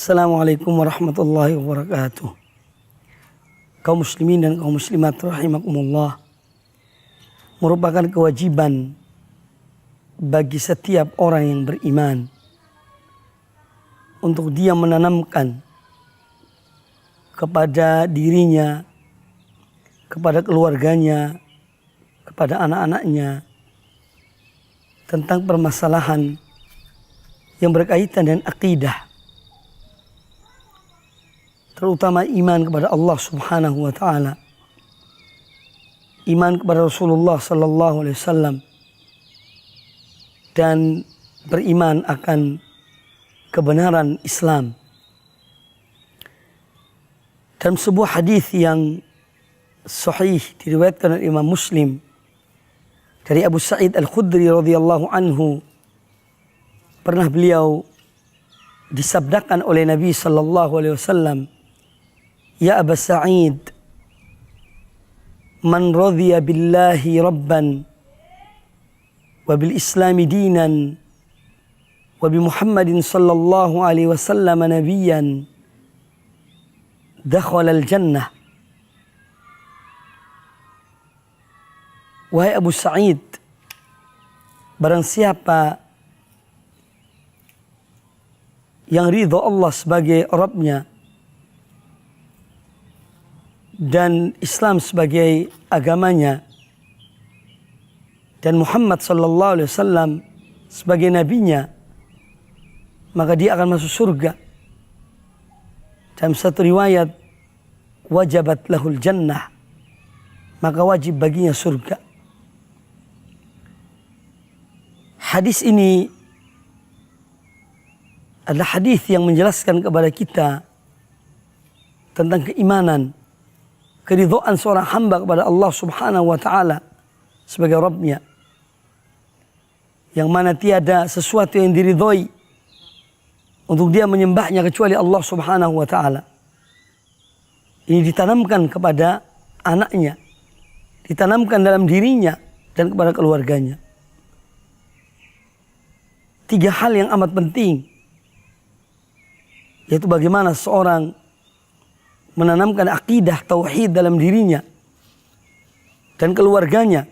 Assalamualaikum warahmatullahi wabarakatuh. Kaum muslimin dan kaum muslimat rahimakumullah, merupakan kewajiban bagi setiap orang yang beriman untuk dia menanamkan kepada dirinya, kepada keluarganya, kepada anak-anaknya tentang permasalahan yang berkaitan dengan akidah, terutama iman kepada Allah Subhanahu wa taala, iman kepada Rasulullah sallallahu alaihi wasallam, dan beriman akan kebenaran Islam. Dalam sebuah hadis yang sahih diriwayatkan oleh Imam Muslim dari Abu Sa'id Al-Khudri radhiyallahu anhu, pernah beliau disabdakan oleh Nabi sallallahu alaihi wasallam, "Ya Aba Sa'id, man radhiya billahi rabban wa bil islami dinan wa bi Muhammadin sallallahu alaihi wasallam nabiyyan dakhala al-jannah." Wahai Abu Sa'id, barang siapa yang ridho Allah sebagai Rabbnya dan Islam sebagai agamanya dan Muhammad sallallahu alaihi wasallam sebagai nabinya, maka dia akan masuk surga. Dalam satu riwayat, wajabat lahul jannah, maka wajib baginya surga. Hadis ini adalah hadis yang menjelaskan kepada kita tentang keimanan, keridhaan seorang hamba kepada Allah Subhanahu wa taala sebagai Rabbnya, yang mana tiada sesuatu yang diridhoi untuk dia menyembahnya kecuali Allah Subhanahu wa taala. Ini ditanamkan kepada anaknya, ditanamkan dalam dirinya dan kepada keluarganya. 3 hal yang amat penting, yaitu bagaimana seorang menanamkan akidah tauhid dalam dirinya dan keluarganya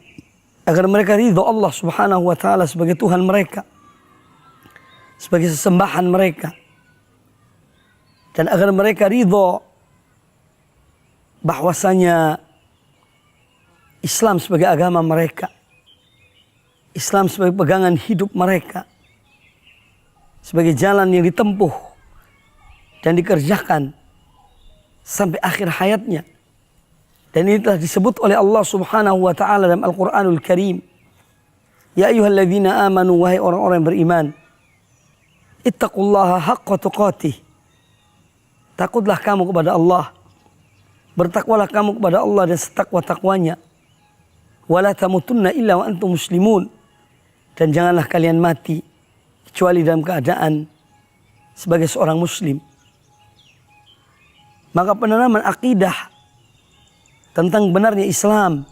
agar mereka ridho Allah Subhanahu wa taala sebagai Tuhan mereka, sebagai sesembahan mereka, dan agar mereka ridho bahwasanya Islam sebagai agama mereka, Islam sebagai pegangan hidup mereka, sebagai jalan yang ditempuh dan dikerjakan sampai akhir hayatnya. Dan ini telah disebut oleh Allah Subhanahu wa taala dalam Al-Qur'anul Karim. Ya ayyuhalladzina amanu, wahai orang-orang yang beriman, ittaqullaha haqqa tuqatih. Takutlah kamu kepada Allah, bertakwalah kamu kepada Allah dan setakwa-takwanya. Wala tamutunna illa wa antum muslimun. Dan janganlah kalian mati kecuali dalam keadaan sebagai seorang muslim. Maka penanaman akidah tentang benarnya Islam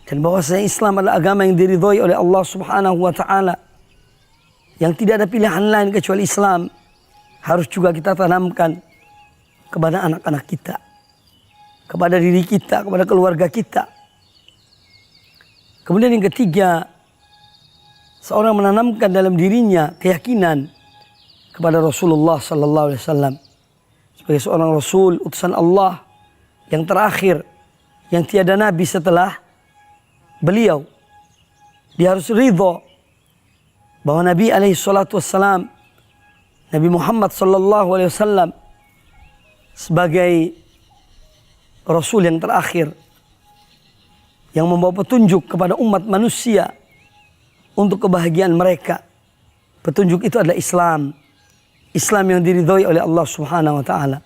dan bahwasanya Islam adalah agama yang diridhoi oleh Allah Subhanahu wa taala, yang tidak ada pilihan lain kecuali Islam, harus juga kita tanamkan kepada anak-anak kita, kepada diri kita, kepada keluarga kita. Kemudian yang ketiga, seorang menanamkan dalam dirinya keyakinan kepada Rasulullah sallallahu alaihi wasallam sebagai seorang Rasul, utusan Allah yang terakhir, yang tiada nabi setelah beliau. Dia harus ridho bahwa Nabi alaihi salatu wassalam, Nabi Muhammad sallallahu alaihi wasallam sebagai Rasul yang terakhir, yang membawa petunjuk kepada umat manusia untuk kebahagiaan mereka. Petunjuk itu adalah Islam, Islam yang diridhoi oleh Allah Subhanahu wa taala.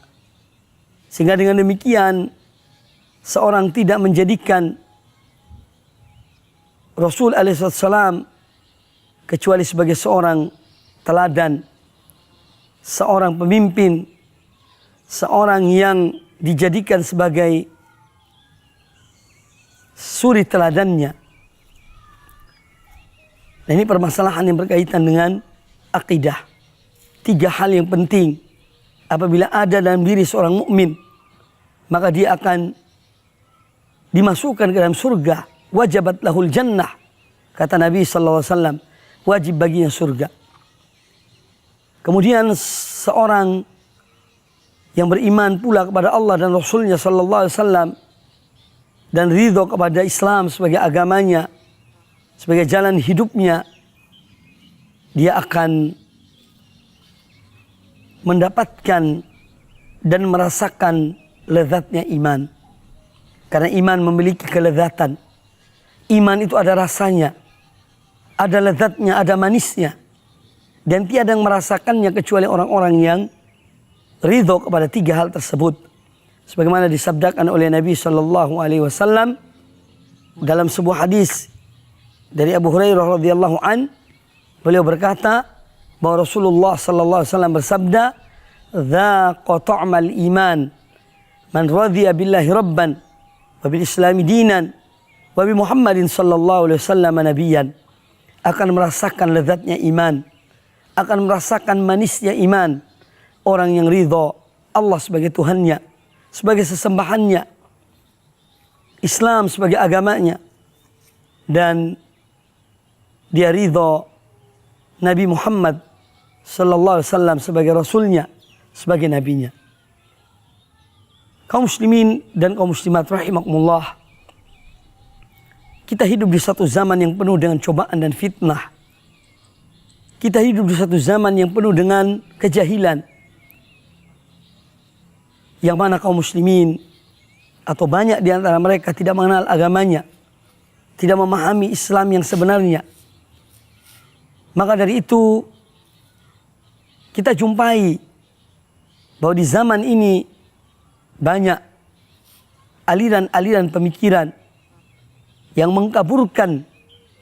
Sehingga dengan demikian seorang tidak menjadikan Rasul alaihi salam kecuali sebagai seorang teladan, seorang pemimpin, seorang yang dijadikan sebagai suri teladannya. Nah, ini permasalahan yang berkaitan dengan akidah. 3 hal yang penting apabila ada dalam diri seorang mukmin, maka dia akan dimasukkan ke dalam surga. Wajabat lahul jannah, kata Nabi SAW, wajib baginya surga. Kemudian seorang yang beriman pula kepada Allah dan Rasulnya SAW dan ridho kepada Islam sebagai agamanya, sebagai jalan hidupnya, dia akan mendapatkan dan merasakan lezatnya iman. Karena iman memiliki kelezatan. Iman itu ada rasanya, ada lezatnya, ada manisnya. Dan tiada yang merasakannya kecuali orang-orang yang ridho kepada tiga hal tersebut. Sebagaimana disabdakan oleh Nabi SAW dalam sebuah hadis dari Abu Hurairah radhiyallahu an, beliau berkata bahwa Rasulullah SAW bersabda, "Dzaqa ta'mal iman man radhiya billahi rabban wa bil islami dinan wa bi Muhammadin sallallahu alaihi wasallam nabiyyan." Akan merasakan lezatnya iman, akan merasakan manisnya iman orang yang ridho Allah sebagai Tuhannya, sebagai sesembahannya, Islam sebagai agamanya, dan dia ridho Nabi Muhammad sallallahu alaihi wasallam sebagai rasulnya, sebagai nabinya. Kaum muslimin dan kaum muslimat rahimakumullah, kita hidup di satu zaman yang penuh dengan cobaan dan fitnah. Kita hidup di satu zaman yang penuh dengan kejahilan, yang mana kaum muslimin atau banyak di antara mereka tidak mengenal agamanya, tidak memahami Islam yang sebenarnya. Maka dari itu kita jumpai bahwa di zaman ini banyak aliran-aliran pemikiran yang mengkaburkan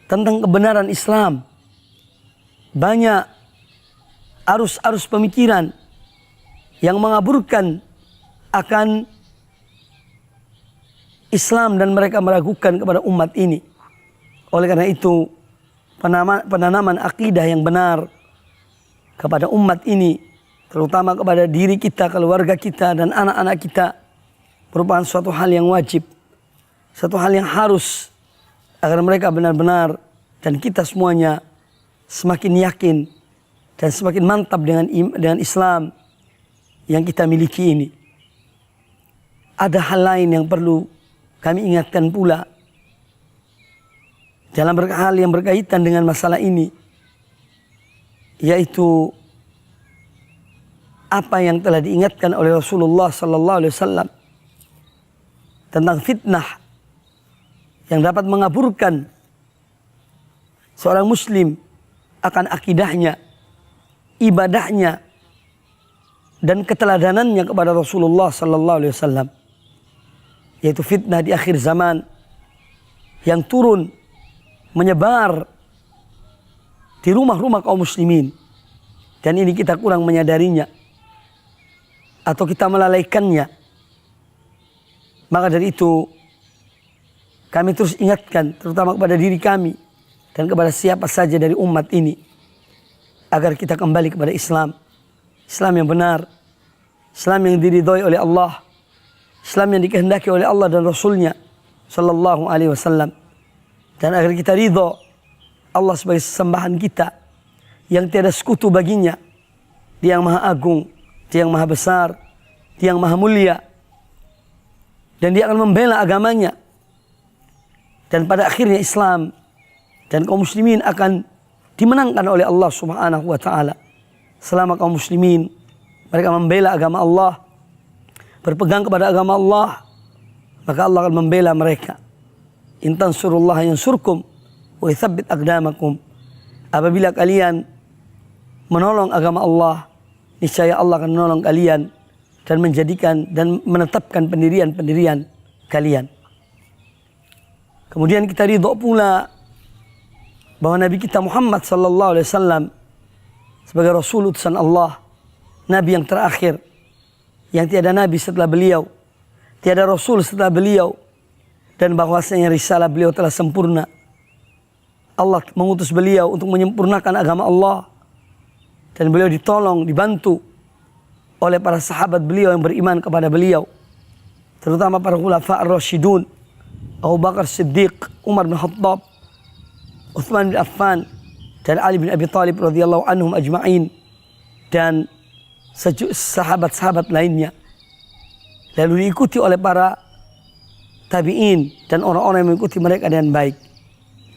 tentang kebenaran Islam. Banyak arus-arus pemikiran yang mengaburkan akan Islam dan mereka meragukan kepada umat ini. Oleh karena itu, penanaman akidah yang benar kepada umat ini, terutama kepada diri kita, keluarga kita, dan anak-anak kita, merupakan suatu hal yang wajib, satu hal yang harus, agar mereka benar-benar dan kita semuanya semakin yakin dan semakin mantap dengan Islam yang kita miliki ini. Ada hal lain yang perlu kami ingatkan pula dalam hal yang berkaitan dengan masalah ini, yaitu apa yang telah diingatkan oleh Rasulullah SAW tentang fitnah yang dapat mengaburkan seorang muslim akan akidahnya, ibadahnya, dan keteladanannya kepada Rasulullah SAW, yaitu fitnah di akhir zaman yang turun menyebar di rumah-rumah kaum muslimin, dan ini kita kurang menyadarinya atau kita melalaikannya. Maka dari itu kami terus ingatkan, terutama kepada diri kami dan kepada siapa saja dari umat ini, agar kita kembali kepada Islam, Islam yang benar, Islam yang diridhoi oleh Allah, Islam yang dikehendaki oleh Allah dan Rasulnya Sallallahu Alaihi Wasallam, dan agar kita ridho Allah sebagai sesembahan kita yang tiada sekutu baginya, Dia yang maha agung, Dia yang maha besar, Dia yang maha mulia, dan Dia akan membela agamanya. Dan pada akhirnya Islam dan kaum muslimin akan dimenangkan oleh Allah Subhanahu wa taala. Selama kaum muslimin mereka membela agama Allah, berpegang kepada agama Allah, maka Allah akan membela mereka. In tansurullaha yansurkum wa yuthabbit aqdamakum. Apabila kalian menolong agama Allah, niscaya Allah akan menolong kalian dan menjadikan dan menetapkan pendirian-pendirian kalian. Kemudian kita ridho pula bahwa Nabi kita Muhammad sallallahu alaihi wasallam sebagai Rasul utusan Allah, Nabi yang terakhir, yang tiada Nabi setelah beliau, tiada Rasul setelah beliau, dan bahwasanya risalah beliau telah sempurna. Allah mengutus beliau untuk menyempurnakan agama Allah, dan beliau ditolong, dibantu oleh para sahabat beliau yang beriman kepada beliau, terutama para khulafa ar-rasyidun, Abu Bakar Siddiq, Umar bin Khattab, Utsman bin Affan, dan Ali bin Abi Thalib radhiyallahu anhum ajma'in, dan sahabat-sahabat lainnya. Lalu diikuti oleh para tabi'in dan orang-orang yang mengikuti mereka dengan baik.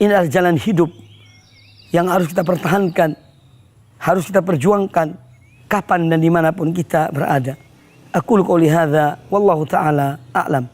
Ini adalah jalan hidup yang harus kita pertahankan, harus kita perjuangkan kapan dan dimanapun kita berada. Aqulu qouli hadza wallahu ta'ala a'lam.